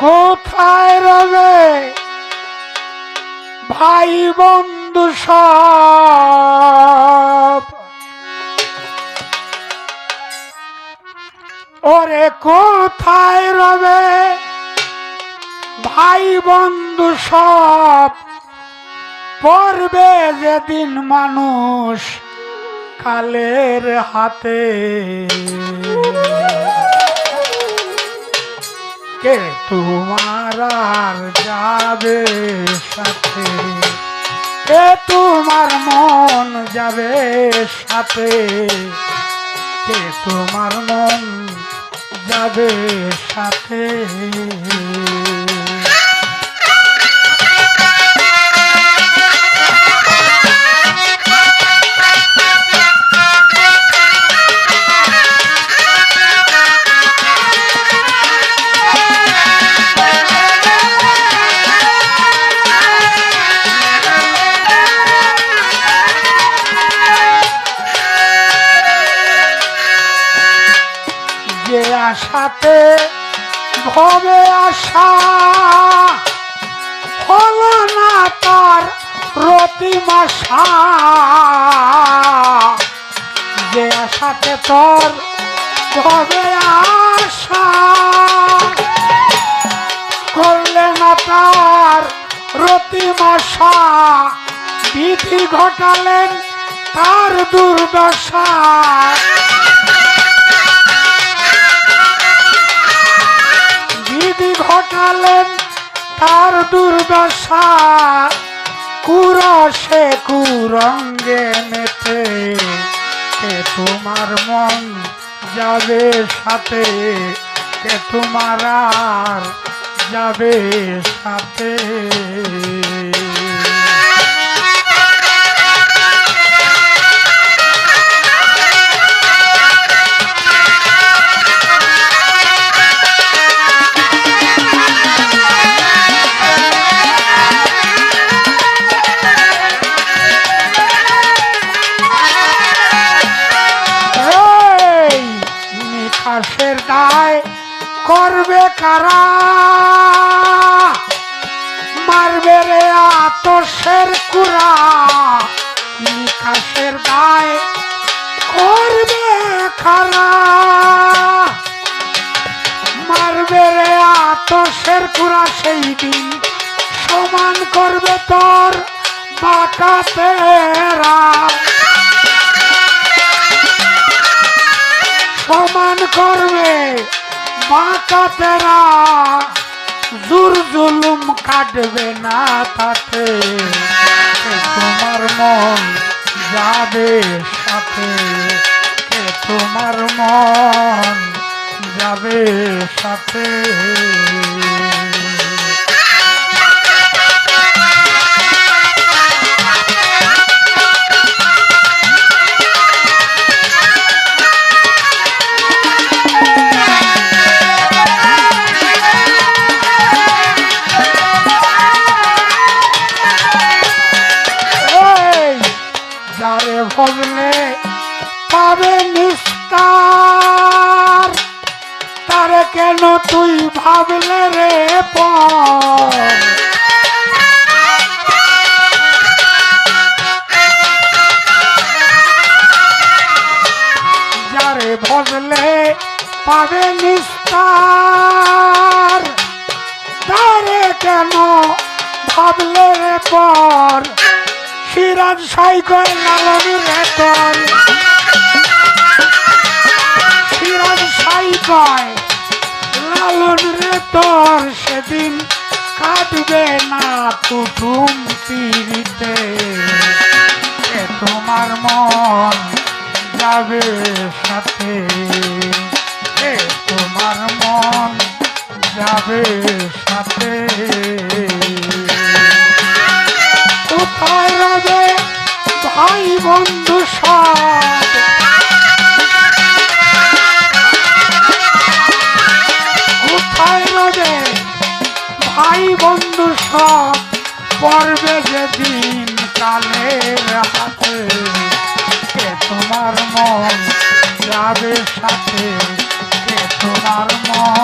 কোথায় রবে ভাই বন্ধু সব, ওরে কোথায় রবে ভাই বন্ধু সব, পড়বে যেদিন মানুষ কালের হাতে। কে তোমার আর যাবে সাথে, কে তোমার মন যাবে সাথে, কে তোমার মন যাবে সাথে। যে আশাতে ভবে আশা হলো না তার রতিমাশা, যে আশাতে তোর ভবে আশা করলে না তার রতিমাশা, বিধি ঘটালেন তার দুর্দশা। বিধি ঘটালেন তার দুর্দশা, কুরসে কুরঙ্গে মেতে, কে তোমার মন যাবে সাথে, কে তোমার আর যাবে সাথে। নিকাশের দায় করবে কারা, মারবে রে আতশের কুড়া, নিকাশের দায় করবে কারা, মারবে রে আতশের কুড়া, সেই দিন সমান করবে তোর বাঁকাতেরা, সমান করবে বাঁকাতেরা, জুর জুলুম কাটবে না তাতে, তোমার মন যাবে সাথে, তোমার মন যাবে সাথে। যারে ভজলে পাবে নিস্তার, তারে কেন তুই ভাবলে রে পর, যারে ভজলে পাবে নিস্তার, তারে কেন ভাবলে রে পর, সিরাজ সাইকর লালনের রেতর, সিরাজ সাইকর লালন রেতর, সেদিন কাটবে না কুটুম পিড়িতে, তোমার মন যাবে সাথে, তোমার মন যাবে সাথে। কোথায় রবে ভাই বন্ধু সব, কোথায় রবে ভাই বন্ধু সব, পড়বে যেদিন কালের হাতে, কে তোমার মন যাবে সাথে, কে তোমার মন